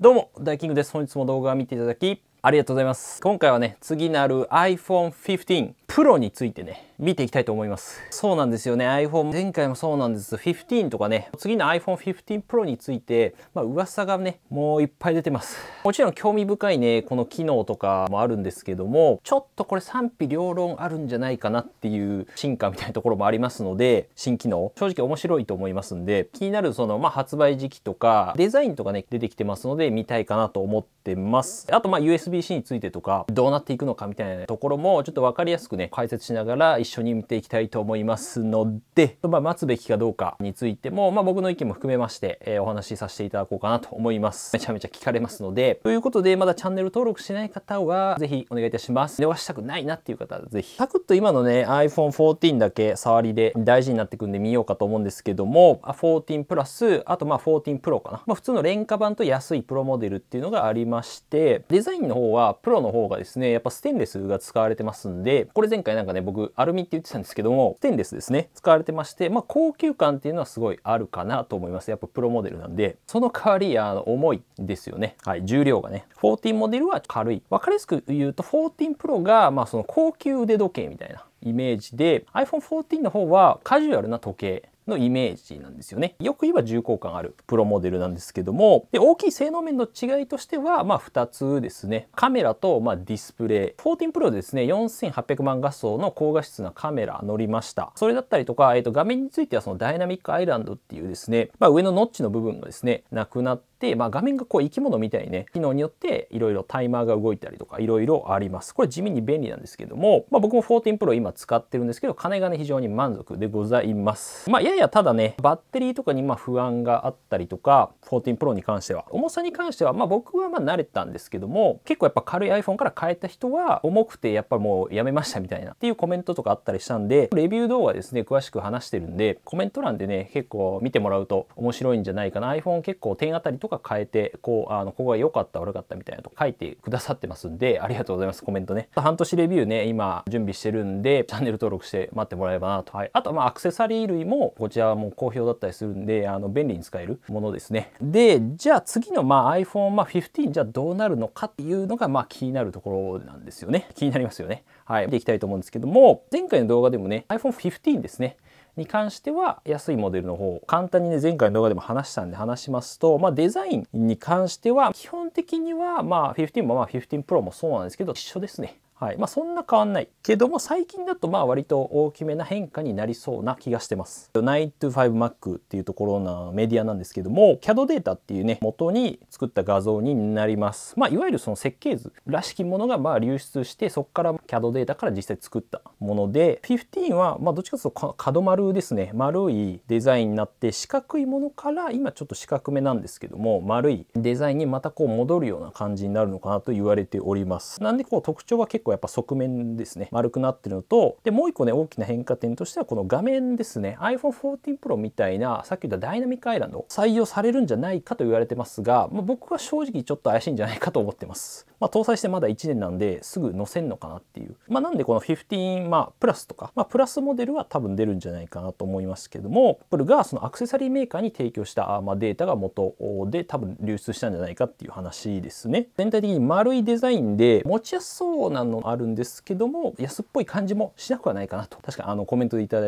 どうも、ダイキングです。本日も動画を見ていただきありがとうございます。今回はね、次なる iPhone 15 Pro についてね、見ていきたいと思います。そうなんですよね。iPhone、前回もそうなんです。15とかね、次の iPhone 15 Pro について、噂がね、もういっぱい出てます。もちろん興味深いね、この機能とかもあるんですけども、ちょっとこれ賛否両論あるんじゃないかなっていう進化みたいなところもありますので、新機能、正直面白いと思いますんで、気になるその、発売時期とか、デザインとかね、出てきてますので、見たいかなと思ってます。あと、USB-C についてとか、どうなっていくのかみたいなところも、ちょっとわかりやすくね、解説しながら一緒に見ていきたいと思いますので、待つべきかどうかについても、僕の意見も含めまして、お話しさせていただこうかなと思います。めちゃめちゃ聞かれますので、ということで、まだチャンネル登録してない方は、ぜひお願いいたします。逃したくないなっていう方は、ぜひ。サクッと今のね、iPhone 14だけ触りで大事になってくんで見ようかと思うんですけども、14プラス、あと14 Pro かな。普通の廉価版と安いプロモデルっていうのがありまして、デザインの方は、プロの方がですね、やっぱステンレスが使われてますんで、これ前回なんかね、僕、アルミって言ってたんですけども、ステンレスですね、使われてまして、高級感っていうのはすごいあるかなと思います。やっぱプロモデルなんで、その代わり、重いですよね。はい、重量がね。14モデルは軽い。わかりやすく言うと、14 Pro が、その高級腕時計みたいなイメージで、iPhone 14の方はカジュアルな時計のイメージなんですよね。よく言えば重厚感あるプロモデルなんですけども、で大きい性能面の違いとしては、2つですね。カメラと、ディスプレイ。14 Pro でですね、4800万画素の高画質なカメラ乗りました。それだったりとか、画面についてはそのダイナミックアイランドっていうですね、上のノッチの部分がですね、なくなって、画面がこう生き物みたいにね、機能によっていろいろタイマーが動いたりとかいろいろあります。これ地味に便利なんですけども、僕も14 Pro 今使ってるんですけど、金がね、非常に満足でございます。ややただね、バッテリーとかに不安があったりとか、14 Pro に関しては、重さに関しては、僕は慣れたんですけども、結構やっぱ軽い iPhone から変えた人は、重くてやっぱもうやめましたみたいなっていうコメントとかあったりしたんで、レビュー動画ですね、詳しく話してるんで、コメント欄でね、結構見てもらうと面白いんじゃないかな。iPhone 結構点あたりとか変えて、ここが良かった悪かったみたいなと書いてくださってますんで、ありがとうございます。コメントね。半年レビューね、今準備してるんで、チャンネル登録して待ってもらえればなと。はい。あとアクセサリー類も、こちらはもう好評だったりするんで、便利に使えるものですね。で、じゃあ次のiPhone 15じゃあどうなるのかっていうのが気になるところなんですよね。気になりますよね。はい。見ていきたいと思うんですけども、前回の動画でもね、iPhone 15ですね。に関しては安いモデルの方、簡単にね、前回の動画でも話したんで話しますと、デザインに関しては基本的には15も15 Pro もそうなんですけど一緒ですね。はい。そんな変わんない。けども、最近だと割と大きめな変化になりそうな気がしてます。9to5Mac っていうところのメディアなんですけども、CAD データっていうね、元に作った画像になります。いわゆるその設計図らしきものが流出して、そこから CAD データから実際作ったもので、15はどっちかというと角丸ですね。丸いデザインになって、四角いものから今ちょっと四角めなんですけども、丸いデザインにまたこう戻るような感じになるのかなと言われております。なんでこう特徴は結構やっぱ側面ですね、丸くなってるのと、でもう一個ね、大きな変化点としてはこの画面ですね。 iPhone 14 Pro みたいなさっき言ったダイナミックアイランド採用されるんじゃないかと言われてますが、僕は正直ちょっと怪しいんじゃないかと思ってます。搭載してまだ1年なんですぐ載せんのかなっていう、なんでこの15プラスとか、プラスモデルは多分出るんじゃないかなと思いますけども、Apple がそのアクセサリーメーカーに提供したデータが元で多分流出したんじゃないかっていう話ですね。全体的に丸いデザインで持ちやすそうなのあるんですけども、安っぽい感じもしなくはないかなと、確かコメントでいただ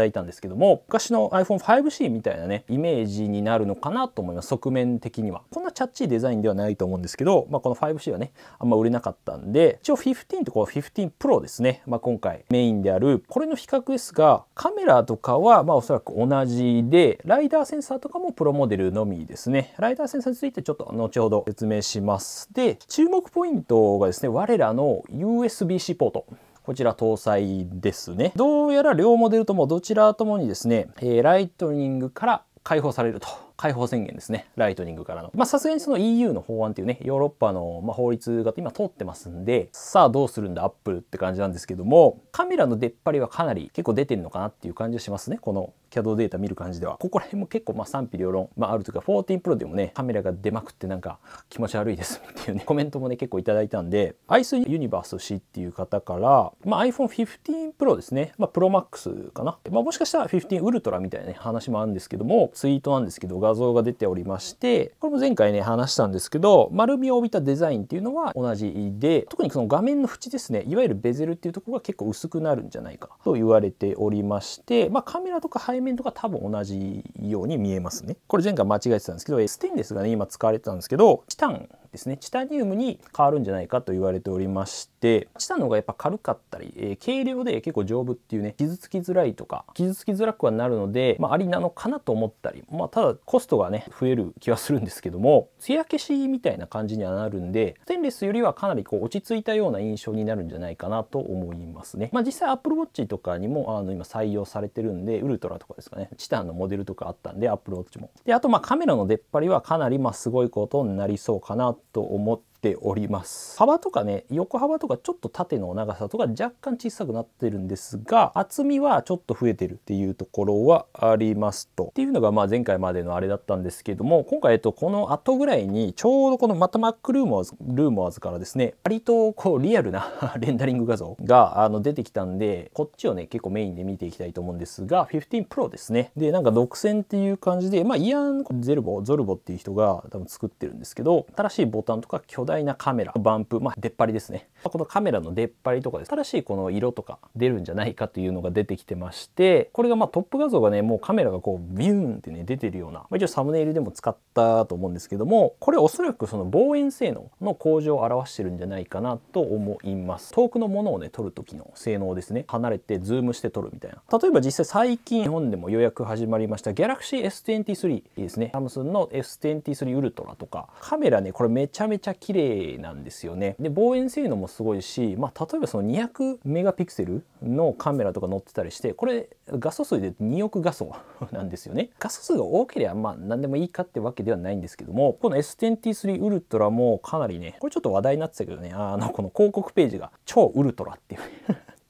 いたんですけども、昔の iPhone5C みたいなねイメージになるのかなと思います。側面的にはこんなチャッチーデザインではないと思うんですけど、この 5C はねあんま売れなかったんで、一応15とこの15 Pro ですね、今回メインであるこれの比較ですが、カメラとかはおそらく同じで、ライダーセンサーとかもプロモデルのみですね。ライダーセンサーについてちょっと後ほど説明します。で、注目ポイントがですね、我らの USB-C ポート、こちら搭載ですね。どうやら両モデルともどちらともにですね、ライトニングから解放されると。解放宣言ですね。ライトニングからの。さすがにその EU の法案っていうね、ヨーロッパの法律が今通ってますんで、さあどうするんだアップルって感じなんですけども、カメラの出っ張りはかなり結構出てるのかなっていう感じがしますね。この CAD データ見る感じでは。ここら辺も結構賛否両論、あるというか、14 Pro でもね、カメラが出まくってなんか気持ち悪いですっていうね、コメントもね、結構いただいたんで、アイスユニバース氏っていう方から、iPhone 15 Pro ですね。Pro Max かな。もしかしたら15 Ultra みたいな、ね、話もあるんですけども、ツイートなんですけど、画画像が出ておりまして、これも前回ね話したんですけど、丸みを帯びたデザインっていうのは同じで、特にその画面の縁ですね、いわゆるベゼルっていうところが結構薄くなるんじゃないかと言われておりまして、カメラとか背面とか多分同じように見えますね。これ前回間違えてたんですけど、ステンレスがね今使われてたんですけど、チタンですね、チタニウムに変わるんじゃないかと言われておりまして、チタンの方がやっぱ軽かったり、軽量で結構丈夫っていうね、傷つきづらいとか傷つきづらくはなるので、ありなのかなと思ったり、ただコストがね増える気はするんですけども、艶消しみたいな感じにはなるんで、ステンレスよりはかなりこう落ち着いたような印象になるんじゃないかなと思いますね。実際 Apple Watch とかにも今採用されてるんで、ウルトラとかですかね、チタンのモデルとかあったんで Apple Watch も。であとカメラの出っ張りはかなりすごいことになりそうかなと思っております。幅とかね、横幅とかちょっと縦の長さとか若干小さくなってるんですが、厚みはちょっと増えてるっていうところはありますと。っていうのが前回までのあれだったんですけども、今回この後ぐらいにちょうどこのまた Mac ルーモアーズからですね、割とこうリアルなレンダリング画像が出てきたんで、こっちをね結構メインで見ていきたいと思うんですが、15 Pro ですね。で独占っていう感じで、イアン・ゾルボっていう人が多分作ってるんですけど、新しいボタンとか巨大なカメラ、バンプ、出っ張りですね。このカメラの出っ張りとかです。新しいこの色とか出るんじゃないかというのが出てきてまして、これがトップ画像がね、もうカメラがこうビューンってね出てるような、一応サムネイルでも使ったと思うんですけども、これおそらくその望遠性能の向上を表してるんじゃないかなと思います。遠くのものをね撮る時の性能ですね。離れてズームして撮るみたいな。例えば実際最近日本でも予約始まりました Galaxy S23 ですね。サムスンの S23 ウルトラとか、カメラねこれめちゃめちゃ綺麗なんですよね。で望遠性能もすごいし、例えばその200メガピクセルのカメラとか載ってたりして、これ画素数で2億画素なんですよね。画素数が多ければ何でもいいかってわけではないんですけども、この S23 ウルトラもかなりね、これちょっと話題になってたけどね、この広告ページが超ウルトラっていう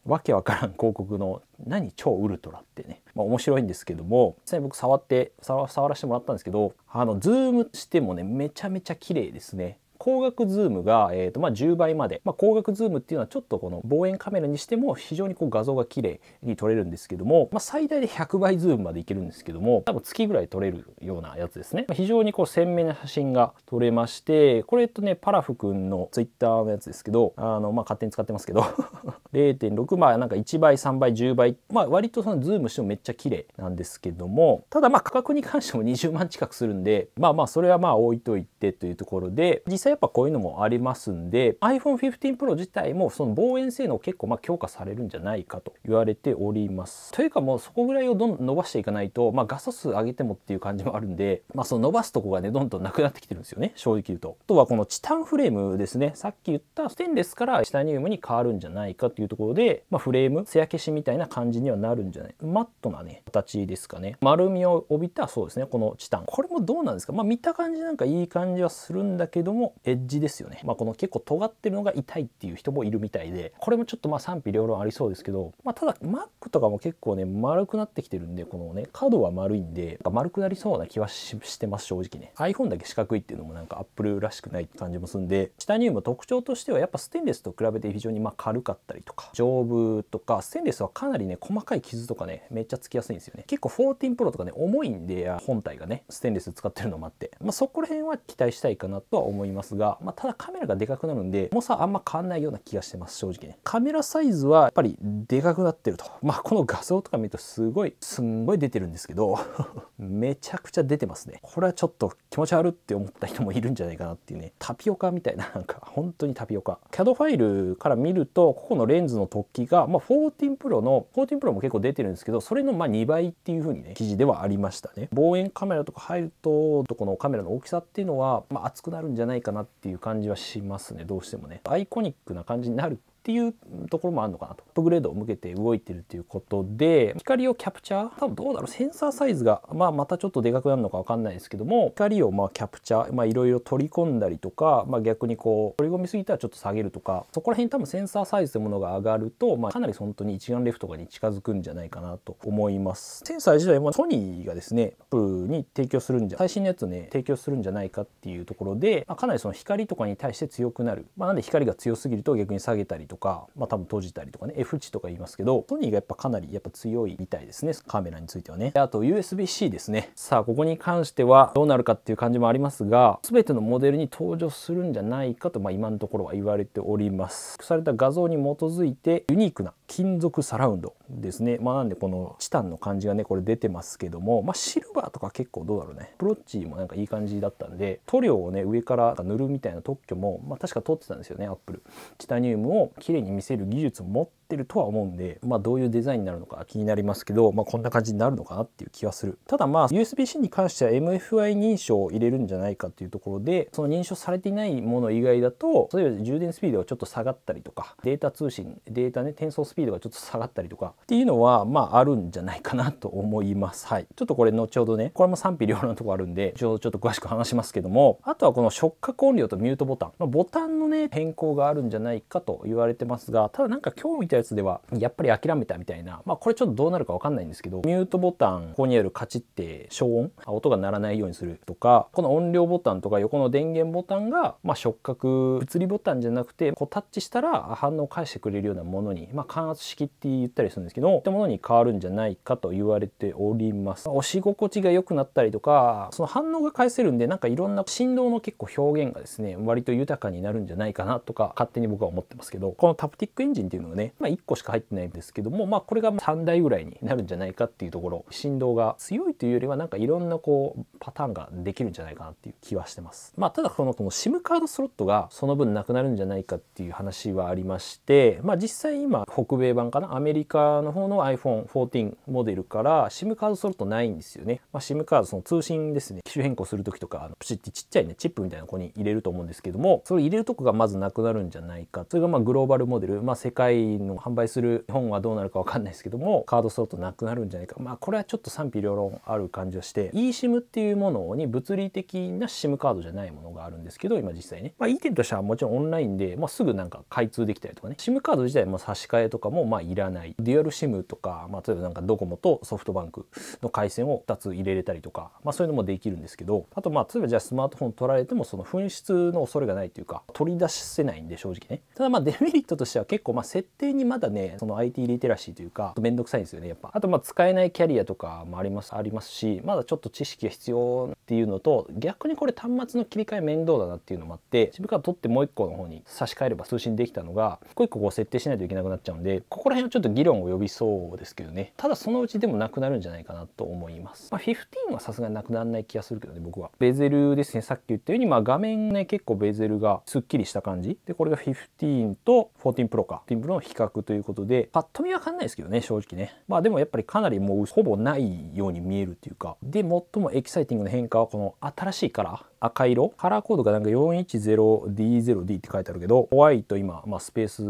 わけわからん広告の何超ウルトラってね、面白いんですけども、実際に僕触らせてもらったんですけど、ズームしてもねめちゃめちゃ綺麗ですね。光学ズームが、10倍まで、光学ズームっていうのはちょっとこの望遠カメラにしても非常にこう画像が綺麗に撮れるんですけども、最大で100倍ズームまでいけるんですけども、多分月ぐらい撮れるようなやつですね。非常にこう鮮明な写真が撮れまして、これパラフ君のツイッターのやつですけど、勝手に使ってますけど0.6 なんか1倍3倍10倍、割とそのズームしてもめっちゃ綺麗なんですけども、ただ価格に関しても20万近くするんで、それは置いといてというところで、実際やっぱこういうのもありますんで、 iPhone 15 Pro 自体もその望遠性能結構強化されるんじゃないかと言われております。というかもうそこぐらいをどんどん伸ばしていかないと、画素数上げてもっていう感じもあるんで、その伸ばすとこがねどんどんなくなってきてるんですよね、正直言うと。あとはこのチタンフレームですね。さっき言ったステンレスからチタニウムに変わるんじゃないかというところで、フレーム艶消しみたいな感じにはなるんじゃない、マットなね形ですかね。丸みを帯びた、そうですね、このチタン、これもどうなんですか。見た感じなんかいい感じはするんだけども、エッジですよね。この結構尖ってるのが痛いっていう人もいるみたいで、これもちょっと賛否両論ありそうですけど、ただ Mac とかも結構ね丸くなってきてるんで、このね角は丸いんで丸くなりそうな気はしてます、正直ね。 iPhone だけ四角いっていうのもなんか Apple らしくないって感じもするんで、チタニウム特徴としてはやっぱステンレスと比べて非常に軽かったりとか丈夫とか、ステンレスはかなりね細かい傷とかねめっちゃつきやすいんですよね。結構14 Pro とかね重いんで、本体がねステンレス使ってるのもあって、そこら辺は期待したいかなとは思いますが、ただカメラがでかくなるんで重さあんま変わんないような気がしてます、正直ね。カメラサイズはやっぱりでかくなってると、この画像とか見るとすんごい出てるんですけどめちゃくちゃ出てますね。これはちょっと気持ち悪って思った人もいるんじゃないかなっていうね。タピオカみたいな、なんか本当にタピオカ。CAD ファイルから見ると、ここのレンズの突起が、14 Pro も結構出てるんですけど、それの2倍っていう風にね記事ではありましたね。望遠カメラとか入ると、このカメラの大きさっていうのは熱くなるんじゃないかなっていう感じはしますね。どうしてもねアイコニックな感じになるっていうところもあるのかなと。アップグレードを向けて動いてるということで、光をキャプチャー、多分どうだろう、センサーサイズがまたちょっとでかくなるのか分かんないですけども、光をキャプチャーいろいろ取り込んだりとか、逆にこう取り込みすぎたらちょっと下げるとか、そこら辺多分センサーサイズというものが上がると、かなり本当に一眼レフとかに近づくんじゃないかなと思います。センサー自体もソニーがですね、アップルに提供するんじゃ、最新のやつをね提供するんじゃないかっていうところで、かなりその光とかに対して強くなる。なんで光が強すぎると逆に下げたりととか、まあ多分閉じたりとかね、F 値とか言いますけど、ソニーがやっぱかなりやっぱ強いみたいですね、カメラについてはね。あと USB-C ですね。さあここに関してはどうなるかっていう感じもありますが、全てのモデルに登場するんじゃないかと、まあ、今のところは言われております。された画像に基づいてユニークな金属サラウンドですね。まあなんでこのチタンの感じがねこれ出てますけども、まあシルバーとか結構どうだろうね。プロッチもなんかいい感じだったんで、塗料をね上から塗るみたいな特許も、まあ、確か取ってたんですよね、アップル。チタニウムを綺麗に見せる技術を持ってるとは思うんで、まあどういうデザインになるのか気になりますけど、まあこんな感じになるのかなっていう気はする。ただまあ USB-C に関しては MFI 認証を入れるんじゃないかっていうところで、その認証されていないもの以外だと、例えば充電スピードがちょっと下がったりとか、データ通信、データね、転送スピードがちょっと下がったりとかっていうのはまああるんじゃないかなと思います。はい。ちょっとこれ後ほどね、これも賛否両論のところあるんで、ちょっと詳しく話しますけども、あとはこの触覚音量とミュートボタン、ボタンのね変更があるんじゃないかと言われてますが、ただなんか今日見たやつではやっぱり諦めたみたいな、まあこれちょっとどうなるかわかんないんですけど、ミュートボタン、ここにあるカチって消音、音が鳴らないようにするとか、この音量ボタンとか横の電源ボタンが、まあ、触覚物理ボタンじゃなくて、こうタッチしたら反応を返してくれるようなものに、まあ、感圧式って言ったりするんですけど、そういったものに変わるんじゃないかと言われております。押し心地が良くなったりとか、その反応が返せるんで、なんかいろんな振動の結構表現がですね、割と豊かになるんじゃないかなとか、勝手に僕は思ってますけど、このタプティックエンジンっていうのがね、まあ、1個しか入ってないんですけども、まあ、これが3台ぐらいになるんじゃないかっていうところ、振動が強いというよりはなんかいろんなこうパターンができるんじゃないかなっていう気はしてます。まあただこのSIM カードスロットがその分なくなるんじゃないかっていう話はありまして、まあ実際今北米版かな、アメリカの方の iPhone14 モデルから SIM カードスロットないんですよね。まあ、SIM カードその通信ですね、機種変更する時とかプチってちっちゃいねチップみたいなとこに入れると思うんですけども、それ入れるとこがまずなくなるんじゃないか。それがまあグローバルモデル、まあ世界の販売する日本はどうなるかわかんないですけども、カードスロットなくなるんじゃないか。まあこれはちょっと賛否両論ある感じがして、 eSIM っていうものに物理的な SIM カードじゃないものがあるんですけど、今実際ね、まあいい点としてはもちろんオンラインで、まあ、すぐなんか開通できたりとかね、 SIM カード自体も差し替えとかもまあいらない、デュアル SIM とか、まあ、例えばなんかドコモとソフトバンクの回線を2つ入れれたりとか、まあそういうのもできるんですけど、あとまあ例えばじゃあスマートフォン取られてもその紛失の恐れがないというか、取り出せないんで正直ね。ただまあデメリットとしては結構まあ設定にまだね、その IT リテラシーというかめんどくさいんですよね、やっぱ。あとまあ使えないキャリアとかもありますし、まだちょっと知識が必要っていうのと、逆にこれ端末の切り替え面倒だなっていうのもあって、SIM カード取ってもう一個の方に差し替えれば通信できたのが一個一個こう設定しないといけなくなっちゃうんで、ここら辺はちょっと議論を呼びそうですけどね。ただそのうちでもなくなるんじゃないかなと思います。まあ、15はさすがになくならない気がするけどね、僕は。ベゼルですね、さっき言ったように、まあ画面ね、結構ベゼルがすっきりした感じで、これが15と14 Pro か、14 Pro の比較ということで、パッと見わかんないですけどね、正直ね。まあでもやっぱりかなりもうほぼないように見えるっていうか、で最もエキサイティングな変化はこの新しいカラー、赤色カラーコードがなんか 410D0D って書いてあるけど、ホワイト今、まあ、スペース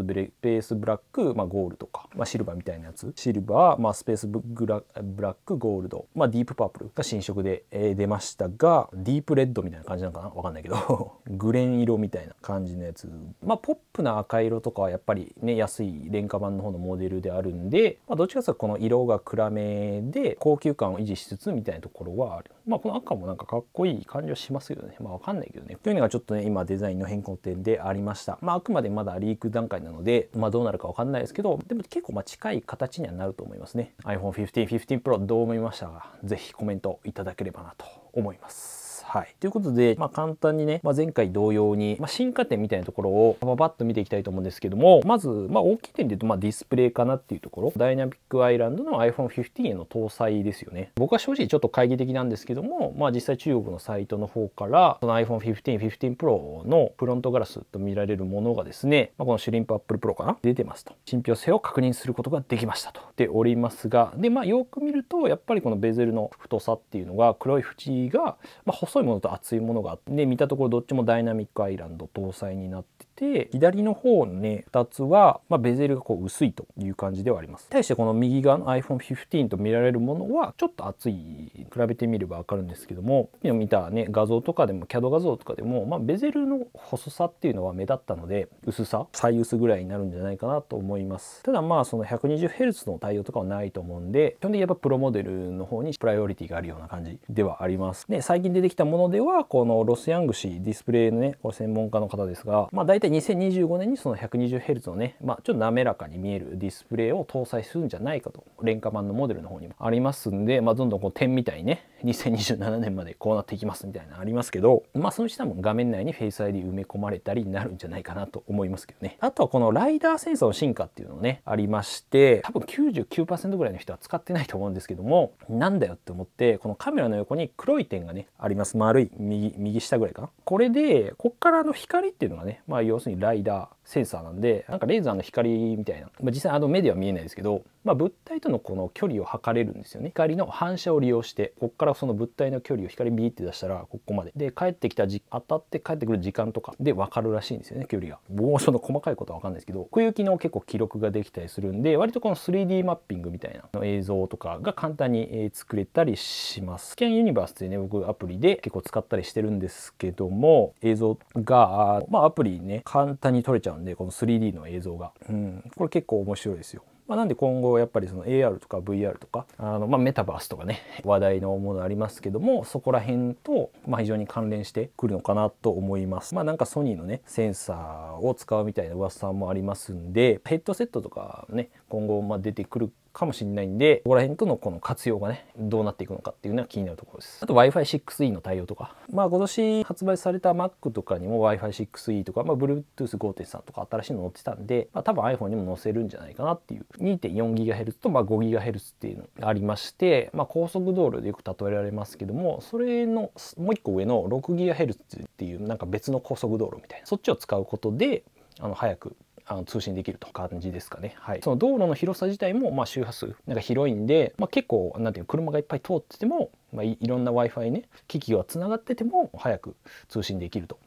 ブラック、まあ、ゴールドか、まあ、シルバーみたいなやつ、シルバー、まあ、スペースブラックゴールド、まあ、ディープパープルが新色で、出ましたが、ディープレッドみたいな感じなのかな、わかんないけどグレン色みたいな感じのやつ、まあポップな赤色とかはやっぱりね、安い廉価版の方のモデルであるんで、まあ、どっちかというとこの色が暗めで高級感を維持しつつみたいなところはある。まあこの赤もなんかかっこいい感じはしますよね。まあわかんないけどね。というのがちょっとね、今デザインの変更点でありました。まああくまでまだリーク段階なので、まあどうなるかわかんないですけど、でも結構まあ近い形にはなると思いますね。iPhone 15、15 Pro どう思いましたか？ぜひコメントいただければなと思います。はい。ということで、まあ簡単にね、まあ、前回同様に、まあ、進化点みたいなところをババッと見ていきたいと思うんですけども、まず、まあ大きい点で言うと、まあディスプレイかなっていうところ、ダイナミックアイランドの iPhone 15への搭載ですよね。僕は正直ちょっと懐疑的なんですけども、まあ実際中国のサイトの方から、その iPhone 15、15 Pro のフロントガラスと見られるものがですね、まあ、このシュリンプアップルプロかな出てますと。信憑性を確認することができましたと。でおりますが、で、まあよく見ると、やっぱりこのベゼルの太さっていうのが、黒い縁が、まあ、細いものと厚いものがあって、見たところどっちもダイナミックアイランド搭載になってて、左の方のね、2つは、まあ、ベゼルがこう薄いという感じではあります。対してこの右側の iPhone 15と見られるものは、ちょっと厚い、比べてみればわかるんですけども、今見たね、画像とかでも、CAD 画像とかでも、まあ、ベゼルの細さっていうのは目立ったので、薄さ、最薄ぐらいになるんじゃないかなと思います。ただまあ、その 120Hz の対応とかはないと思うんで、基本的にやっぱプロモデルの方にプライオリティがあるような感じではあります。で、最近出てきたものでは、このロスヤング氏ディスプレイのね、これ専門家の方ですが、まあ大体体2025年にその 120Hz のね、ちょっと滑らかに見えるディスプレイを搭載するんじゃないかと、廉価版のモデルの方にもありますんで、どんどんこう点みたいにね、2027年までこうなっていきますみたいなのありますけど、そのうち多分画面内にフェイス ID 埋め込まれたりになるんじゃないかなと思いますけどね。あとはこのライダーセンサーの進化っていうのね、ありまして、多分 99% ぐらいの人は使ってないと思うんですけども、なんだよって思って、このカメラの横に黒い点がね、あります。丸い右下ぐらいかな。これで、こっからの光っていうのがね、要するにライダーセンサーなんで、なんかレーザーの光みたいな、実際目では見えないですけど、物体とのこの距離を測れるんですよね。光の反射を利用して、こっからその物体の距離を光ビーって出したらここまでで、帰ってきた当たって帰ってくる時間とかで分かるらしいんですよね、距離が。僕もその細かいことは分かんないですけど、奥行きの結構記録ができたりするんで、割とこの 3D マッピングみたいな映像とかが簡単に作れたりします。スキャンユニバースっていうね、僕アプリで結構使ったりしてるんですけども、映像がアプリね簡単に撮れちゃうんで、この 3D の映像が、これ結構面白いですよ。なんで今後やっぱりその AR とか VR とかメタバースとかね話題のものありますけども、そこら辺と非常に関連してくるのかなと思います。なんかソニーのねセンサーを使うみたいな噂もありますんで、ヘッドセットとかね今後出てくるかもしれないんで、ここら辺とのこの活用がねどうなっていくのかっていうのは気になるところです。あと Wi-Fi 6E の対応とか、今年発売された Mac とかにも Wi-Fi 6E とか、Bluetooth 5.3 とか新しいの載ってたんで、多分 iPhone にも載せるんじゃないかなっていう 2.4GHz と5GHz っていうのがありまして、高速道路でよく例えられますけども、それのもう一個上の 6GHz っていうなんか別の高速道路みたいな、そっちを使うことで早く通信できると感じですかね。はい、その道路の広さ自体も周波数なんか広いんで、結構なんていう車がいっぱい通ってても、いろんな Wi-Fi ね機器がつながってても早く通信できると、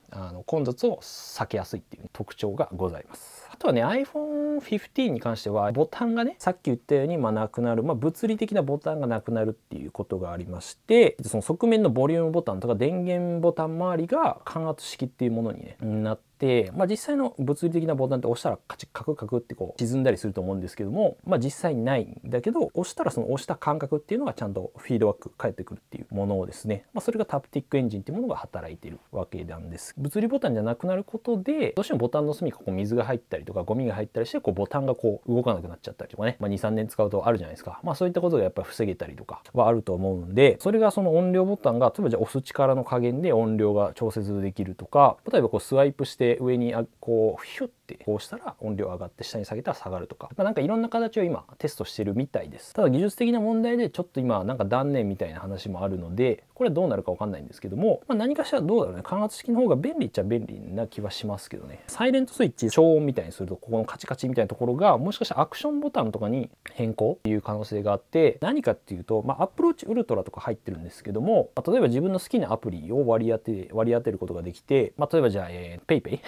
混雑を避けやすいっていう特徴がございます。あとはね iPhone 15に関してはボタンがねさっき言ったようになくなる、物理的なボタンがなくなるっていうことがありまして、その側面のボリュームボタンとか電源ボタン周りが感圧式っていうものに、なって、実際の物理的なボタンって押したらカクカクってこう沈んだりすると思うんですけども、実際にないんだけど、押したらその押した感覚っていうのがちゃんとフィードバック返ってくるっていうものをですね、それがタプティックエンジンっていうものが働いているわけなんです。物理ボタンじゃなくなることで、どうしてもボタンの隅に水が入ったりとかゴミが入ったりして、ボタンが動かなくなっちゃったりとかね、2、3年使うとあるじゃないですか。そういったことがやっぱり防げたりとかはあると思うんで、それがその音量ボタンが例えばじゃあ押す力の加減で音量が調節できるとか、例えばスワイプして上にこうヒュッてこうしたら音量上がって下に下げたら下がるとか、なんかいろんな形を今テストしてるみたいです。ただ技術的な問題でちょっと今なんか断念みたいな話もあるので、これはどうなるかわかんないんですけども、何かしらどうだろうね、感圧式の方が便利っちゃ便利な気はしますけどね。サイレントスイッチ消音みたいにすると、ここのカチカチみたいなところがもしかしたらアクションボタンとかに変更っていう可能性があって、何かっていうと、アップローチウルトラとか入ってるんですけども、例えば自分の好きなアプリを割り当てることができて、例えばじゃあ、ペイペイ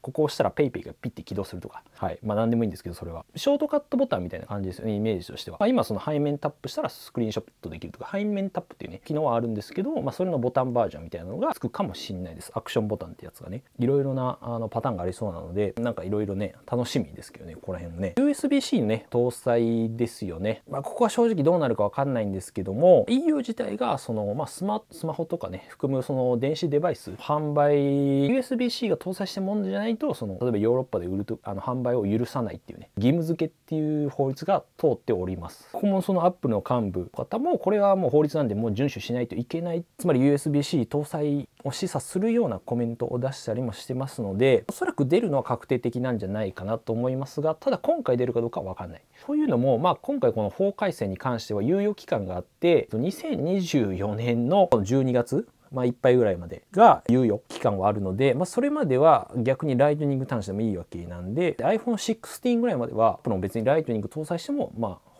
ここを押したらペイペイがピッて起動するとか、何でもいいんですけど、それはショートカットボタンみたいな感じですよね、イメージとしては。今その背面タップしたらスクリーンショットできるとか、背面タップっていうね機能はあるんですけど、それのボタンバージョンみたいなのがつくかもしれないです。アクションボタンってやつがね、いろいろなパターンがありそうなので、なんかいろいろね楽しみですけどね、ここら辺もね。 USB-C のね搭載ですよね。ここは正直どうなるかわかんないんですけども、 EU 自体がその、スマホとかね含むその電子デバイス販売 USB-C が搭載したものじゃないと、その例えばヨーロッパで売ると販売を許さないっていうね義務付けっていう法律が通っております。ここもそのアップルの幹部の方も、これはもう法律なんでもう遵守しないといけない、つまり USB-C 搭載を示唆するようなコメントを出したりもしてますので、おそらく出るのは確定的なんじゃないかなと思いますが、ただ今回出るかどうかは分かんない。というのも、今回この法改正に関しては猶予期間があって、2024年の12月いっぱいぐらいまでが猶予期間はあるので、それまでは逆にライトニング端子でもいいわけなんで、iPhone 16ぐらいまでは別にライトニング搭載しても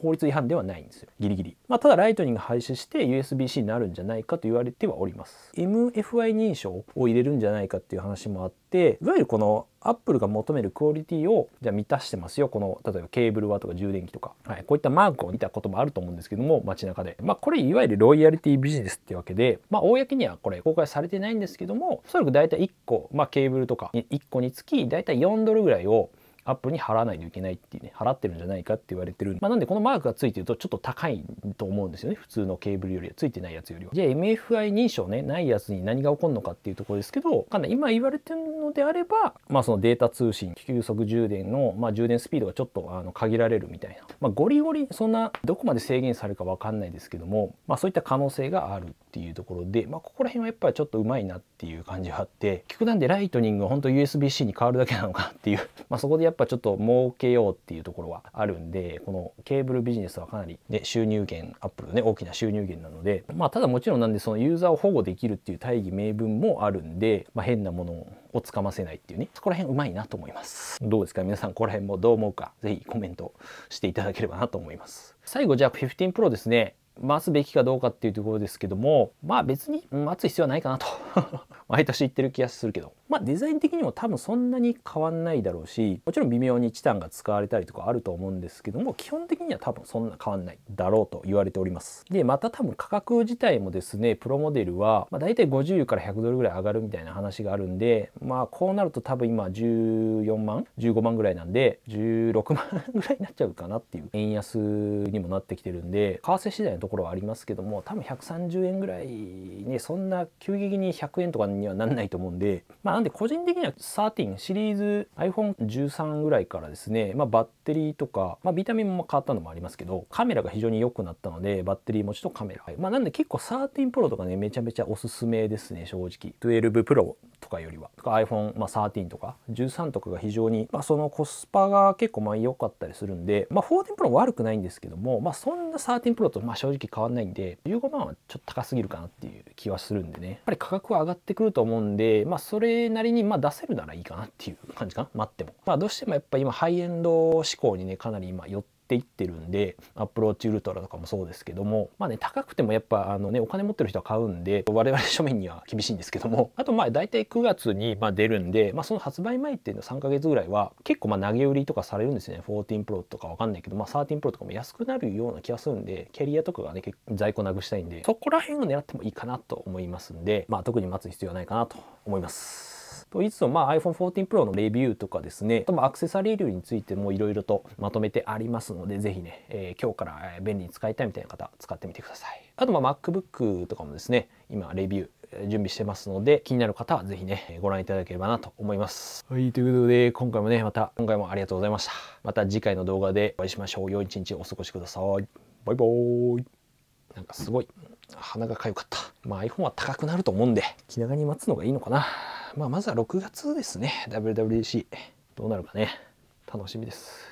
法律違反ではないんですよ、ギリギリ。ただライトニング廃止して USB-C になるんじゃないかと言われてはおります。 MFI 認証を入れるんじゃないかっていう話もあって、いわゆるこのアップルが求めるクオリティをじゃあ満たしてますよ、この例えばケーブルはとか充電器とか、こういったマークを見たこともあると思うんですけども、街中でこれいわゆるロイヤリティビジネスってわけで、公にはこれ公開されてないんですけども、おそらく大体1個、ケーブルとか1個につき大体4ドルぐらいをアップルに払わないといけないっていうね、払ってるんじゃないかって言われてる。なんでこのマークがついてるとちょっと高いと思うんですよね。普通のケーブルよりは、ついてないやつよりは。じゃあ MFI 認証ね、ないやつに何が起こるのかっていうところですけど、今言われてるのであれば、そのデータ通信、急速充電の、充電スピードがちょっと限られるみたいな。ゴリゴリそんなどこまで制限されるかわかんないですけども、そういった可能性があるっていうところで、ここら辺はやっぱりちょっとうまいなっていう感じがあって、結局なんでライトニングが本当 USB-C に変わるだけなのかっていうそこでやっぱちょっと儲けようっていうところはあるんで、このケーブルビジネスはかなり、ね、収入源、アップルのね大きな収入源なので、ただもちろんなんでそのユーザーを保護できるっていう大義名分もあるんで、変なものをつかませないっていうね、そこら辺うまいなと思います。どうですか皆さん、ここら辺もどう思うか、ぜひコメントしていただければなと思います。最後じゃあ15 Proですね。待つべきかどうかっていうところですけども、別に待つ必要はないかなと毎年言ってる気がするけど、デザイン的にも多分そんなに変わんないだろうし、もちろん微妙にチタンが使われたりとかあると思うんですけども、基本的には多分そんな変わんないだろうと言われております。でまた多分価格自体もですね、プロモデルはだいたい50から100ドルぐらい上がるみたいな話があるんで、こうなると多分今14万15万ぐらいなんで16万ぐらいになっちゃうかなっていう円安にもなってきてるんで、為替次第のところはありますけども、多分130円ぐらいね、そんな急激に100円とかにはなんないと思うんで、なんで個人的には13シリーズ iPhone13 ぐらいからですね、バッテリーとか、ビタミンも変わったのもありますけど、カメラが非常に良くなったので、バッテリー持ちとカメラ、なんで結構13 Pro とかねめちゃめちゃおすすめですね、正直。12 Pro とかよりは、とか iPhone13 とか13とかが非常に、そのコスパが結構良かったりするんで、14 Pro も悪くないんですけども、そんな13 Pro と正直変わんないんで、15万はちょっと高すぎるかなっていう気はするんでね、やっぱり価格は上がってくると思うんで、それなりに出せるならいいかなっていう感じかな、待っても。どうしてもやっぱ今ハイエンド志向にねかなり今寄っていってるんで、アップルウォッチウルトラとかもそうですけども、高くてもやっぱお金持ってる人は買うんで、我々庶民には厳しいんですけども、あと大体9月に出るんで、その発売前っていうの3ヶ月ぐらいは結構投げ売りとかされるんですよね。14 Pro とかわかんないけど、13 Pro とかも安くなるような気がするんで、キャリアとかがね結構在庫なくしたいんで、そこら辺を狙ってもいいかなと思いますんで、特に待つ必要はないかなと思います。といつつもiPhone 14 Pro のレビューとかですね、あとアクセサリー類についてもいろいろとまとめてありますので、ぜひね、今日から便利に使いたいみたいな方使ってみてください。あとMacBook とかもですね、今レビュー準備してますので、気になる方はぜひねご覧いただければなと思います。はい、ということで今回もありがとうございました。また次回の動画でお会いしましょう。良い一日お過ごしください。バイバーイ。なんかすごい鼻が痒かった。iPhone は高くなると思うんで気長に待つのがいいのかな。まずは6月ですね、WWDC どうなるかね、楽しみです。